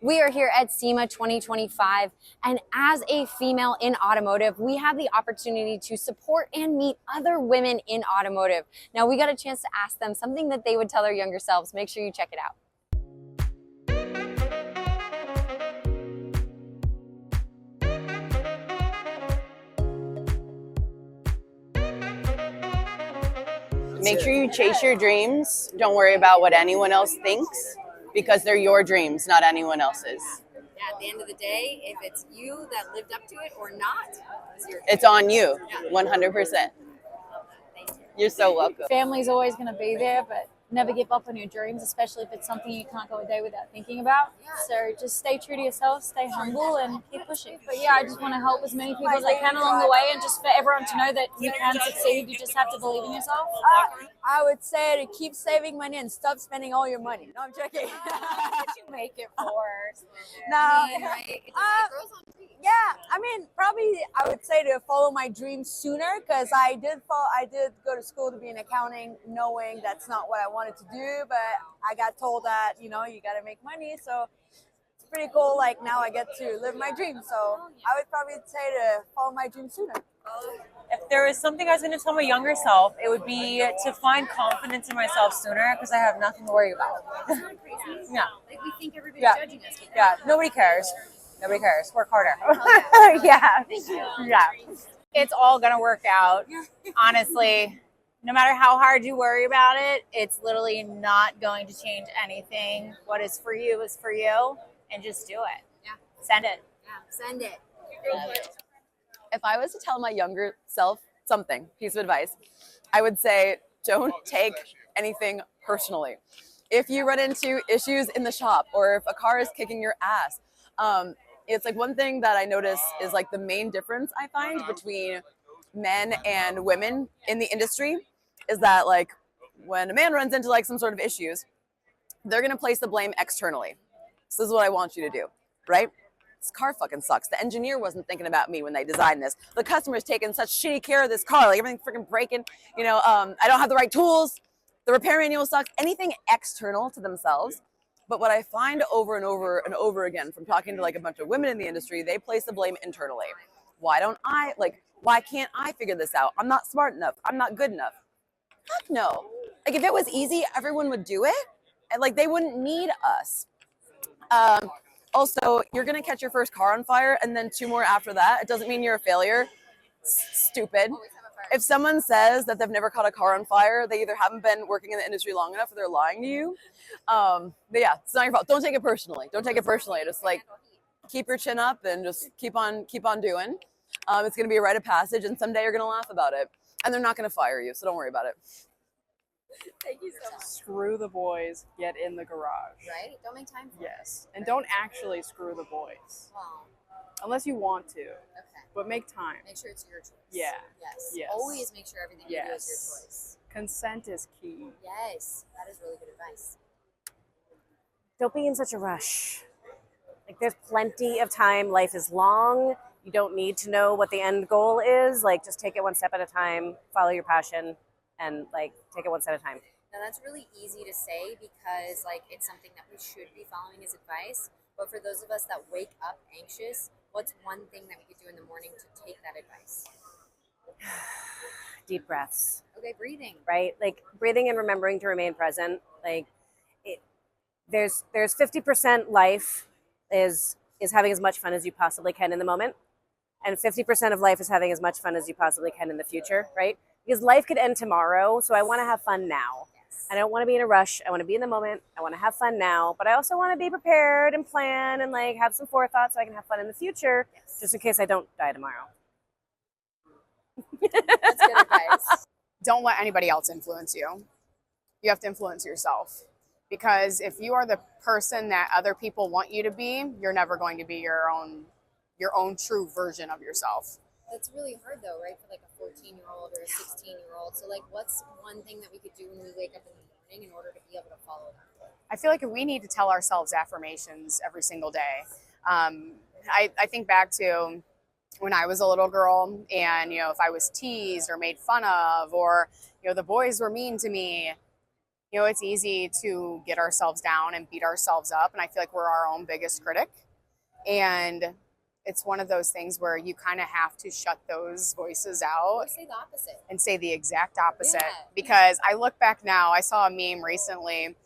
We are here at SEMA 2025, and as a female in automotive, we have the opportunity to support and meet other women in automotive. Now, we got a chance to ask them something that they would tell their younger selves. Make sure you check it out. Make sure you chase your dreams. Don't worry about what anyone else thinks, because they're your dreams, not anyone else's. Yeah, at the end of the day, if it's you that lived up to it or not, it's on you, 100%. You're so welcome. Family's always going to be there, but never give up on your dreams, especially if it's something you can't go a day without thinking about. So just stay true to yourself, stay humble, and keep pushing. But yeah, I just want to help as many people as I can along the way, and just for everyone to know that you can succeed. You just have to believe in yourself. I would say to keep saving money and stop spending all your money. No, I'm joking. What you make it for? No. Yeah, I mean, probably I would say to follow my dreams sooner, because I did go to school to be in accounting, knowing that's not what I wanted to do, but I got told that, you know, you got to make money. So it's pretty cool. Like, now I get to live my dream. So I would probably say to follow my dreams sooner. If there was something I was going to tell my younger self, it would be to find confidence in myself sooner, because I have nothing to worry about. Yeah. Like, we think everybody's judging us. Yeah. Nobody cares. Nobody cares. Work harder. Yeah. Yeah. It's all going to work out. Honestly, no matter how hard you worry about it, it's literally not going to change anything. What is for you is for you, and just do it. Yeah. Send it. Yeah, send it. If I was to tell my younger self something, piece of advice, I would say don't take anything personally. If you run into issues in the shop, or if a car is kicking your ass, it's like one thing that I notice is like the main difference I find between men and women in the industry is that, like, when a man runs into like some sort of issues, they're going to place the blame externally. So this is what I want you to do, right? This car fucking sucks. The engineer wasn't thinking about me when they designed this. The customer's taking such shitty care of this car. Like, everything's freaking breaking. You know, I don't have the right tools. The repair manual sucks. Anything external to themselves. But what I find over and over and over again from talking to like a bunch of women in the industry, they place the blame internally. Why can't I figure this out? I'm not smart enough. I'm not good enough. Fuck no. Like, if it was easy, everyone would do it. And like, they wouldn't need us. Also, you're going to catch your first car on fire and then 2 more after that. It doesn't mean you're a failure. Stupid. If someone says that they've never caught a car on fire, they either haven't been working in the industry long enough or they're lying to you. But yeah, it's not your fault. Don't take it personally. Don't take it personally. Just like keep your chin up and just keep on doing. It's going to be a rite of passage, and someday you're going to laugh about it. And they're not going to fire you, so don't worry about it. Thank you so much. Screw the boys, get in the garage. Right? Don't make time for it. Yes. And don't actually screw the boys. Well, Unless you want to. okay. But make time. Make sure it's your choice. Yeah. Yes. Yes. Always make sure everything you do is your Yes. choice. Consent is key. Yes. That is really good advice. Don't be in such a rush. Like, there's plenty of time. Life is long. You don't need to know what the end goal is. Like, just take it one step at a time, follow your passion, and like take it one step at a time. Now, that's really easy to say because like it's something that we should be following as advice. But for those of us that wake up anxious, what's one thing that we could do in the morning to take that advice? Deep breaths. Okay, breathing. Right? Like, breathing and remembering to remain present. Like, there's 50% life is having as much fun as you possibly can in the moment. And 50% of life is having as much fun as you possibly can in the future, right? Because life could end tomorrow, so I want to have fun now. Yes. I don't want to be in a rush. I want to be in the moment. I want to have fun now, but I also want to be prepared and plan and like have some forethought so I can have fun in the future, just in case I don't die tomorrow. That's good advice. Don't let anybody else influence you. You have to influence yourself, because if you are the person that other people want you to be, you're never going to be your own true version of yourself. That's really hard though, right? For like a 14-year-old or a 16-year-old. So like, what's one thing that we could do when we wake up in the morning in order to be able to follow that? I feel like we need to tell ourselves affirmations every single day. I think back to when I was a little girl, and if I was teased or made fun of, or the boys were mean to me, You know, it's easy to get ourselves down and beat ourselves up. And I feel like we're our own biggest critic. And it's one of those things where you kind of have to shut those voices out. Or say the opposite. And say the exact opposite. Yeah. Because I look back now, I saw a meme recently.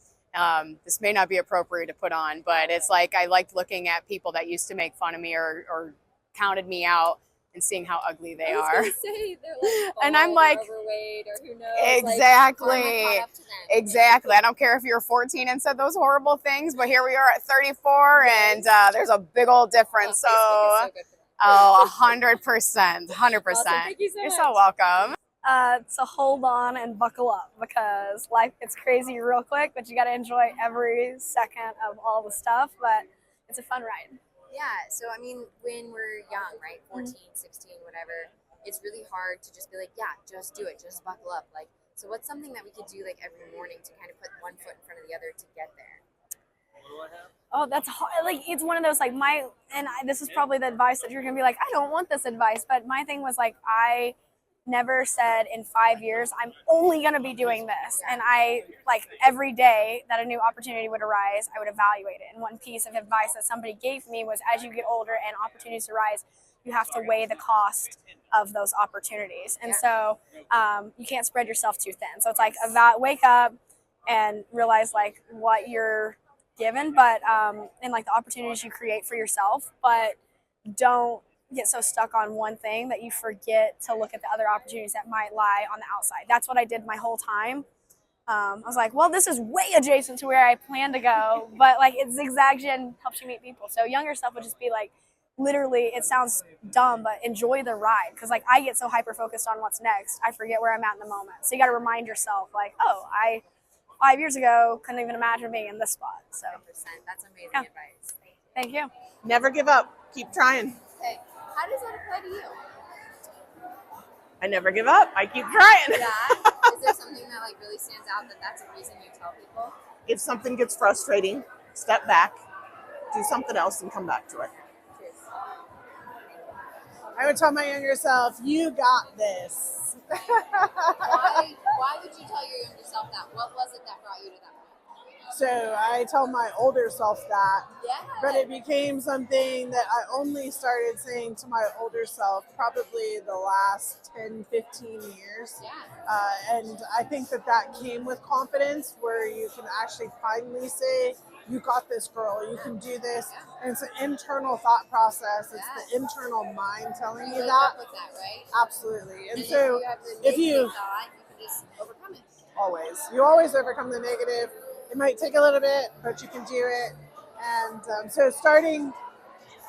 This may not be appropriate to put on, but it's like I liked looking at people that used to make fun of me or counted me out and seeing how ugly they are. Say they're like And I'm like, overweight or who knows. exactly. Like, up to them. Exactly. I don't care if you're 14 and said those horrible things, but here we are at 34 and there's a big old difference. Facebook is so good for them. Oh, 100%. 100%. Awesome. Thank you so You're much. so welcome. So hold on and buckle up because life gets crazy real quick, but you got to enjoy every second of all the stuff. But it's a fun ride. Yeah, so I mean, when we're young, right, 14, 16, whatever, it's really hard to just be like, yeah, just do it, just buckle up. Like, so what's something that we could do like every morning to kind of put one foot in front of the other to get there? Oh, that's hard. Like it's one of those like this is probably the advice that you're gonna be like, I don't want this advice, but my thing was like I never said in 5 years I'm only going to be doing this, and I like every day that a new opportunity would arise I would evaluate it. And one piece of advice that somebody gave me was as you get older and opportunities arise, you have to weigh the cost of those opportunities. And so you can't spread yourself too thin. So it's like wake up and realize like what you're given, but and like the opportunities you create for yourself, but don't get so stuck on one thing that you forget to look at the other opportunities that might lie on the outside. That's what I did my whole time. I was like, well, this is way adjacent to where I plan to go, but like it's zigzagging helps you meet people. So younger stuff would just be like, literally, it sounds dumb, but enjoy the ride. Because like I get so hyper focused on what's next, I forget where I'm at in the moment. So you got to remind yourself, like, oh, I 5 years ago couldn't even imagine being in this spot. So 100%. That's amazing advice. thank you. Never give up. Keep trying. Okay. How does that apply to you? I never give up. I keep trying. Yeah. Is there something that like really stands out that's a reason you tell people? If something gets frustrating, step back, do something else, and come back to it. I would tell my younger self, you got this. Why would you tell your younger self that? What was it that brought you to that point? So I tell my older self that, Yeah. but it became something that I only started saying to my older self probably the last 10, 15 years. Yeah. And I think that came with confidence where you can actually finally say, you got this, girl, you can do this. And it's an internal thought process. It's the internal mind telling you that. With that, right? Absolutely. And so if you thought, you can just overcome it. Always. You always overcome the negative. It might take a little bit, but you can do it. And so starting,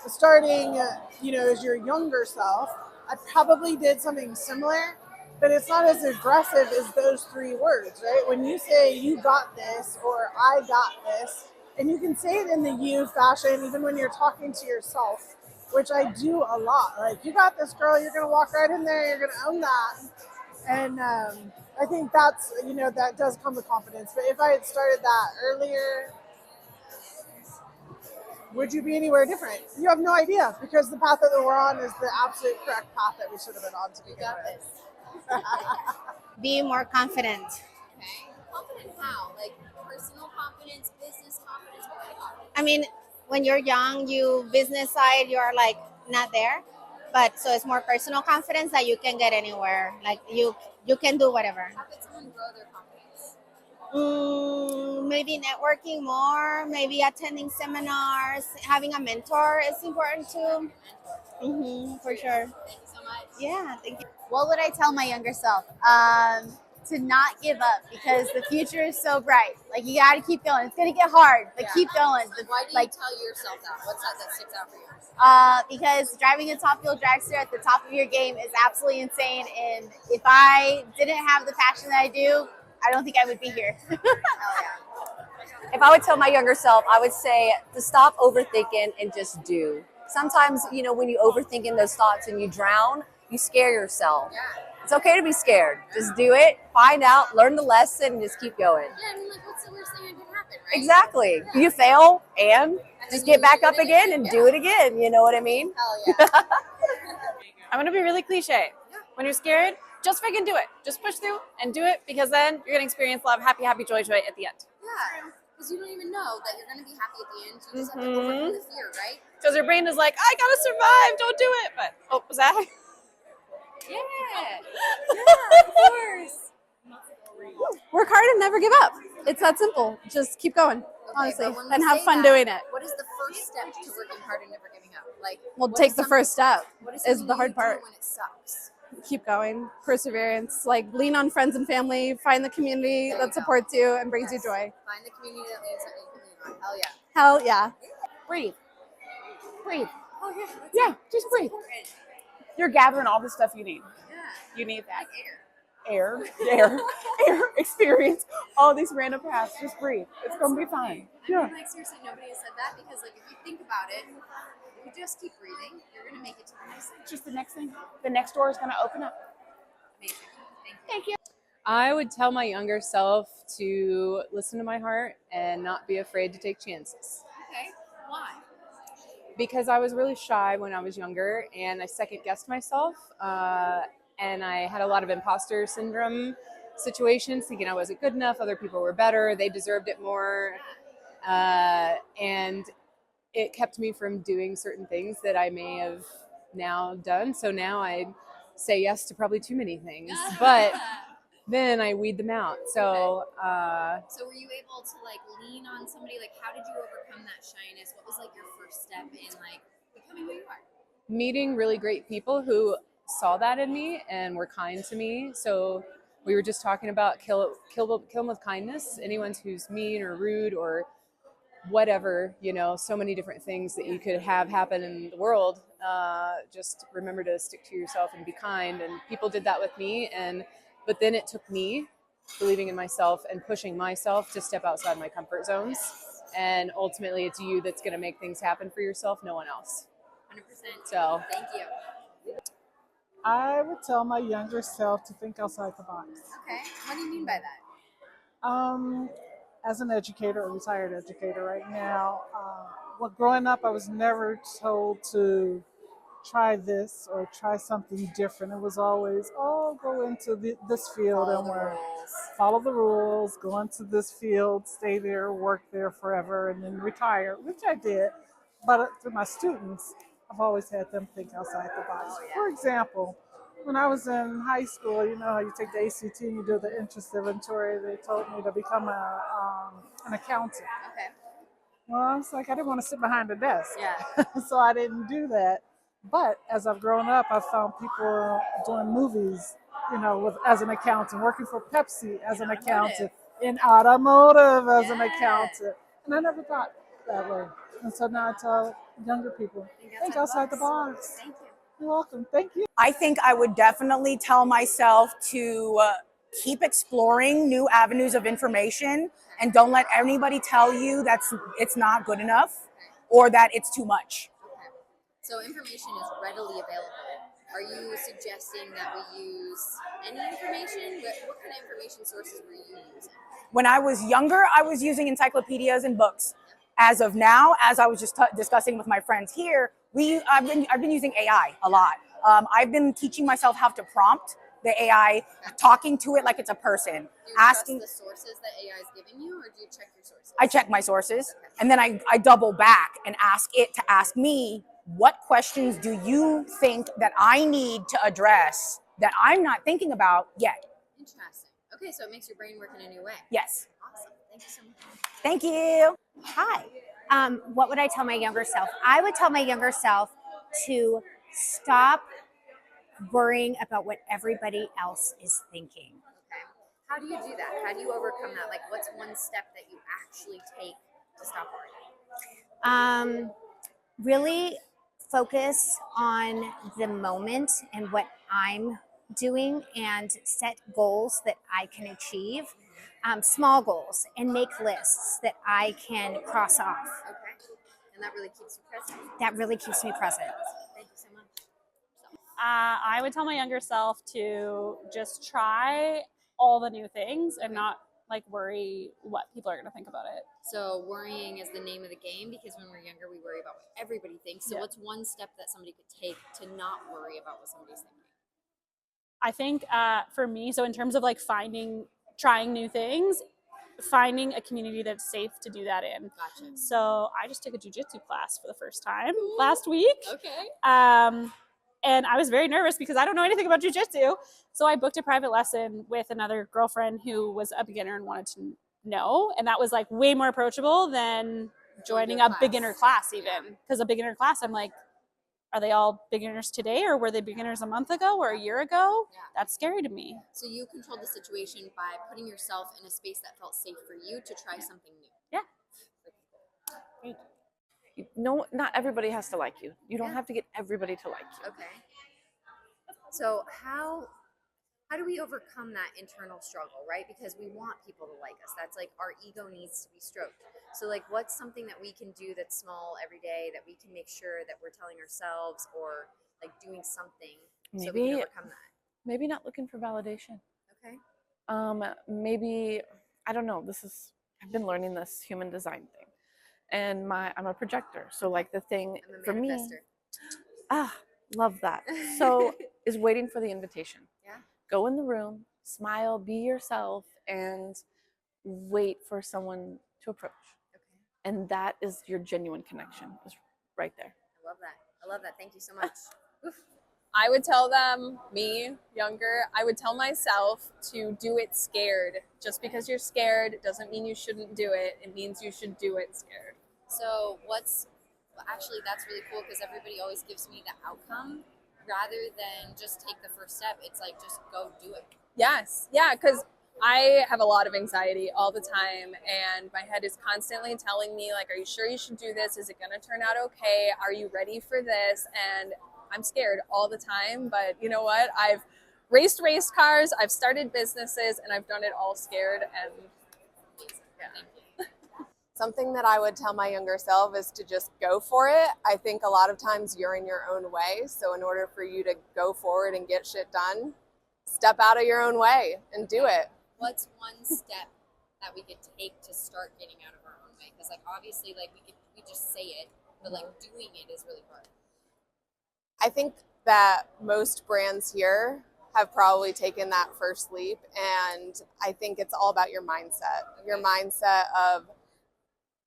as your younger self, I probably did something similar, but it's not as aggressive as those three words, right? When you say you got this or I got this, and you can say it in the you fashion, even when you're talking to yourself, which I do a lot. Like, you got this, girl, you're going to walk right in there, you're going to own that. And I think that's, that does come with confidence. But if I had started that earlier, would you be anywhere different? You have no idea, because the path that we're on is the absolute correct path that we should have been on to begin with. Be more confident. Okay. Confident how? Like personal confidence, business confidence, what kind of confidence? I mean, when you're young, you business side, you're like not there. But so it's more personal confidence that you can get anywhere. Like you can do whatever. How can someone grow their confidence? Maybe networking more, maybe attending seminars, having a mentor is important too. For sure. Thank you so much. Yeah, thank you. What would I tell my younger self? To not give up, because the future is so bright. Like, you got to keep going. It's going to get hard, but keep going. Why do you tell yourself that? What's that sticks out for you? Because driving a top fuel dragster at the top of your game is absolutely insane. And if I didn't have the passion that I do, I don't think I would be here. If I would tell my younger self, I would say to stop overthinking and just do. Sometimes, when you overthink in those thoughts and you drown, you scare yourself. Yeah. It's okay to be scared. Just do it, find out, learn the lesson, and just keep going. Yeah, I mean, like, what's the worst thing that can happen, right? Exactly. You fail and just get back up again and do it again. You know what I mean? Hell yeah. I'm going to be really cliche. When you're scared, just freaking do it. Just push through and do it, because then you're going to experience love, happy, happy, joy, joy at the end. Yeah, because you don't even know that you're going to be happy at the end. You just have to overcome the fear, right? Because your brain is like, I got to survive. Don't do it. But, oh, was that? Yeah. Yeah, of course. Work hard and never give up. It's that simple. Just keep going, honestly, but when we and have say fun that, doing it. What is the first step to working hard and never giving up? Like, Well, what take is the something- first step what is is something the hard you do part. when it sucks? Keep going, perseverance, like lean on friends and family, find the community that supports you and brings you joy. Find the community that leans that you can lean on. Hell yeah. Hell yeah. Breathe. Breathe. Oh yeah. Yeah, just breathe. You're gathering all the stuff you need. Yeah. You need that. Like air. Air, experience, all these random paths. Just breathe. It's going to be fine. I mean, like, seriously, nobody has said that, because, like, if you think about it, if you just keep breathing, you're going to make it to the next thing. Just the next thing. The next door is going to open up. Amazing. Thank you. I would tell my younger self to listen to my heart and not be afraid to take chances. Okay. Why? Because I was really shy when I was younger, and I second guessed myself, and I had a lot of imposter syndrome situations, thinking I wasn't good enough, other people were better, they deserved it more, and it kept me from doing certain things that I may have now done. So now I say yes to probably too many things, but then I weed them out. So So were you able to, like, lean on somebody? Like, how did you overcome that shyness? What was, like, your first step in, like, becoming who you are? meeting really great people who saw that in me and were kind to me. So we were just talking about kill them with kindness. Anyone who's mean or rude or whatever, so many different things that you could have happen in the world. Just remember to stick to yourself and be kind. And people did that with me. But then it took me believing in myself and pushing myself to step outside my comfort zones. And ultimately, it's you that's going to make things happen for yourself, no one else. 100%. So Thank you. I would tell my younger self to think outside the box. Okay. What do you mean by that? As an educator, a retired educator right now, growing up, I was never told to try this or try something different. It was always, go into this field follow the rules, go into this field, stay there, work there forever, and then retire, which I did. But to my students, I've always had them think outside the box. For example, when I was in high school, you know how you take the ACT and you do the interest inventory, they told me to become an accountant. Okay. Well, I was like, I didn't want to sit behind the desk. Yeah. So I didn't do that. But as I've grown up, I've found people doing movies, as an accountant, working for Pepsi as an accountant, in automotive as an accountant. And I never thought that way. And so now I tell younger people, think outside the box. Thank you. You're welcome. Thank you. I think I would definitely tell myself to keep exploring new avenues of information and don't let anybody tell you it's not good enough or that it's too much. Okay. So information is readily available. Are you suggesting that we use any information? What kind of information sources were you using? When I was younger, I was using encyclopedias and books. As of now, as I was just discussing with my friends here, I've been using AI a lot. I've been teaching myself how to prompt the AI, talking to it like it's a person. Do you asking trust the sources that AI is giving you, or do you check your sources? I check my sources, and then I double back and ask it to ask me, what questions do you think that I need to address that I'm not thinking about yet? Interesting. Okay, so it makes your brain work in a new way. Yes. Awesome. Thank you so much. Thank you. Hi. What would I tell my younger self? I would tell my younger self to stop worrying about what everybody else is thinking. Okay. How do you do that? How do you overcome that? Like, what's one step that you actually take to stop worrying? Really focus on the moment and what I'm doing and set goals that I can achieve. Small goals, and make lists that I can cross off. Okay. And that really keeps you present. That really keeps me present. Thank you so much. I would tell my younger self to just try all the new things and not worry what people are going to think about it. So worrying is the name of the game, because when we're younger, we worry about what everybody thinks. So what's one step that somebody could take to not worry about what somebody's thinking? I think for me, so in terms of like trying new things, finding a community that's safe to do that in. Gotcha. So I just took a jujitsu class for the first time last week. Okay. And I was very nervous because I don't know anything about jujitsu. So I booked a private lesson with another girlfriend who was a beginner and wanted to know. And that was like way more approachable than joining a beginner class even. Because a beginner class, I'm like, are they all beginners today or were they beginners a month ago or a year ago? Yeah. That's scary to me. So you controlled the situation by putting yourself in a space that felt safe for you to try something new. Yeah. No, not everybody has to like you. You don't have to get everybody to like you. Okay. So how do we overcome that internal struggle, right? Because we want people to like us. That's like our ego needs to be stroked. So like what's something that we can do that's small every day that we can make sure that we're telling ourselves or like doing something so we can overcome that? Maybe not looking for validation. Okay. Maybe, I don't know, I've been learning this human design thing. And I'm a projector. So like the thing for me, love that. So is waiting for the invitation. Yeah. Go in the room, smile, be yourself, and wait for someone to approach. Okay. And that is your genuine connection, is right there. I love that. I love that. Thank you so much. I would tell them, me, younger, I would tell myself to do it scared. Just because you're scared doesn't mean you shouldn't do it. It means you should do it scared. So actually that's really cool because everybody always gives me the outcome rather than just take the first step. It's like, just go do it. Yes. Yeah, because I have a lot of anxiety all the time and my head is constantly telling me like, are you sure you should do this? Is it going to turn out okay? Are you ready for this? And I'm scared all the time, but you know what? I've raced race cars, I've started businesses, and I've done it all scared. And yeah. Something that I would tell my younger self is to just go for it. I think a lot of times you're in your own way. So in order for you to go forward and get shit done, step out of your own way and do it. What's one step that we could take to start getting out of our own way? Because like obviously like we just say it, but like doing it is really hard. I think that most brands here have probably taken that first leap. And I think it's all about your mindset. Your mindset of,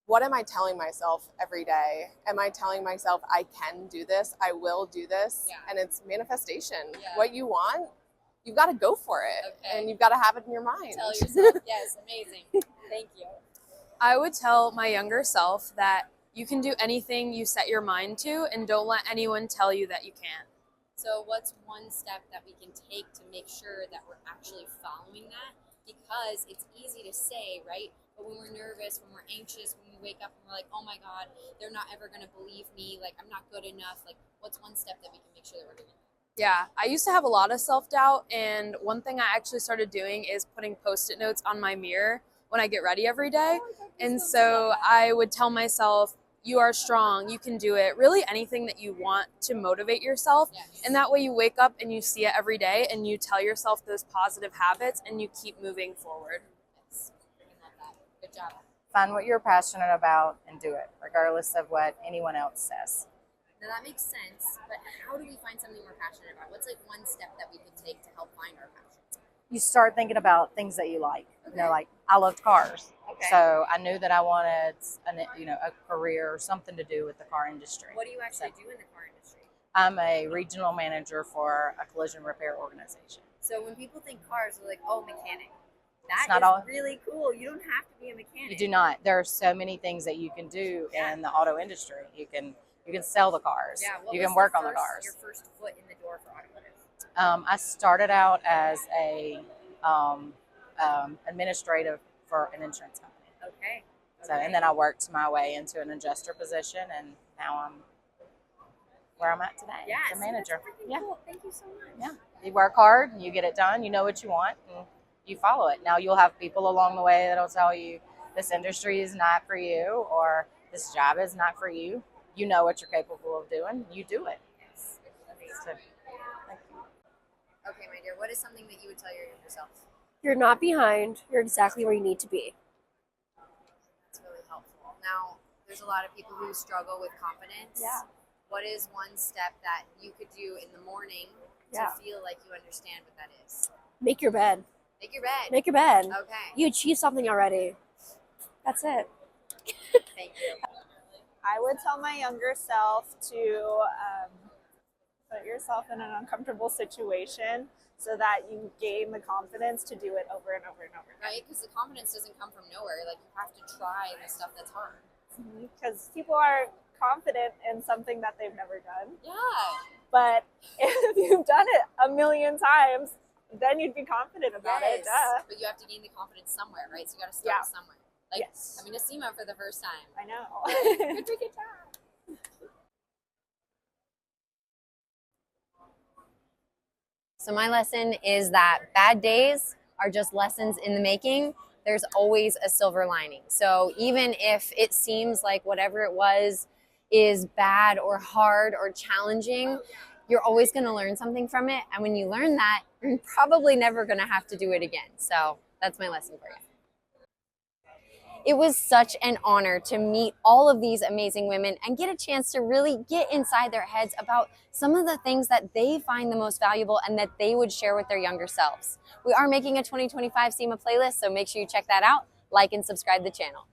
what am I telling myself every day? Am I telling myself I can do this? I will do this? Yeah. And it's manifestation. Yeah. What you want, you've got to go for it. Okay. And you've got to have it in your mind. Tell yourself, yes, amazing. Thank you. I would tell my younger self that you can do anything you set your mind to and don't let anyone tell you that you can't. So what's one step that we can take to make sure that we're actually following that? Because it's easy to say, right? But when we're nervous, when we're anxious, when we wake up and we're like, oh my God, they're not ever going to believe me. Like, I'm not good enough. Like, what's one step that we can make sure that we're doing? Yeah, I used to have a lot of self-doubt, and one thing I actually started doing is putting Post-it notes on my mirror when I get ready every day. And so I would tell myself, you are strong, you can do it. Really anything that you want to motivate yourself. And that way you wake up and you see it every day and you tell yourself those positive habits and you keep moving forward. Good job. Find what you're passionate about and do it, regardless of what anyone else says. Now that makes sense, but how do we find something we're passionate about? What's like one step that we could take to help find our passion? You start thinking about things that you like. You know, like I loved cars. Okay. So I knew that I wanted a career or something to do with the car industry. What do you actually do in the car industry? I'm a regional manager for a collision repair organization. So when people think cars, they're like, oh, mechanic. It's That not is all- really cool. You don't have to be a mechanic. You do not. There are so many things that you can do in the auto industry. You can sell the cars. Yeah, what You was can work the on the first- cars. Your first foot in the door for automotive. I started out as a administrative for an insurance company. Okay. So, and then I worked my way into an adjuster position, and now I'm where I'm at today, Yeah, as a manager. Yeah. Cool. Thank you so much. Yeah, you work hard, and you get it done. You know what you want, and you follow it. Now you'll have people along the way that'll tell you this industry is not for you, or this job is not for you. You know what you're capable of doing. You do it. Yes. So, Okay, my dear. What is something that you would tell your younger self? You're not behind. You're exactly where you need to be. That's really helpful. Now, there's a lot of people who struggle with confidence. Yeah. What is one step that you could do in the morning Yeah. feel like you understand what that is? Make your bed. Make your bed. Make your bed. Okay. You achieved something already. That's it. Thank you. I would tell my younger self to put yourself in an uncomfortable situation so that you gain the confidence to do it over and over and over again. Right? Because the confidence doesn't come from nowhere. Like, you have to try the stuff that's hard. Because people are confident in something that they've never done. Yeah. But if you've done it a million times, then you'd be confident about it. Duh. But you have to gain the confidence somewhere, right? So you got to start somewhere. Like, Yes. coming to SEMA for the first time. I know. Good freaking job. So my lesson is that bad days are just lessons in the making. There's always a silver lining. So even if it seems like whatever it was is bad or hard or challenging, you're always going to learn something from it. And when you learn that, you're probably never going to have to do it again. So that's my lesson for you. It was such an honor to meet all of these amazing women and get a chance to really get inside their heads about some of the things that they find the most valuable and that they would share with their younger selves. We are making a 2025 SEMA playlist, so make sure you check that out, like and subscribe to the channel.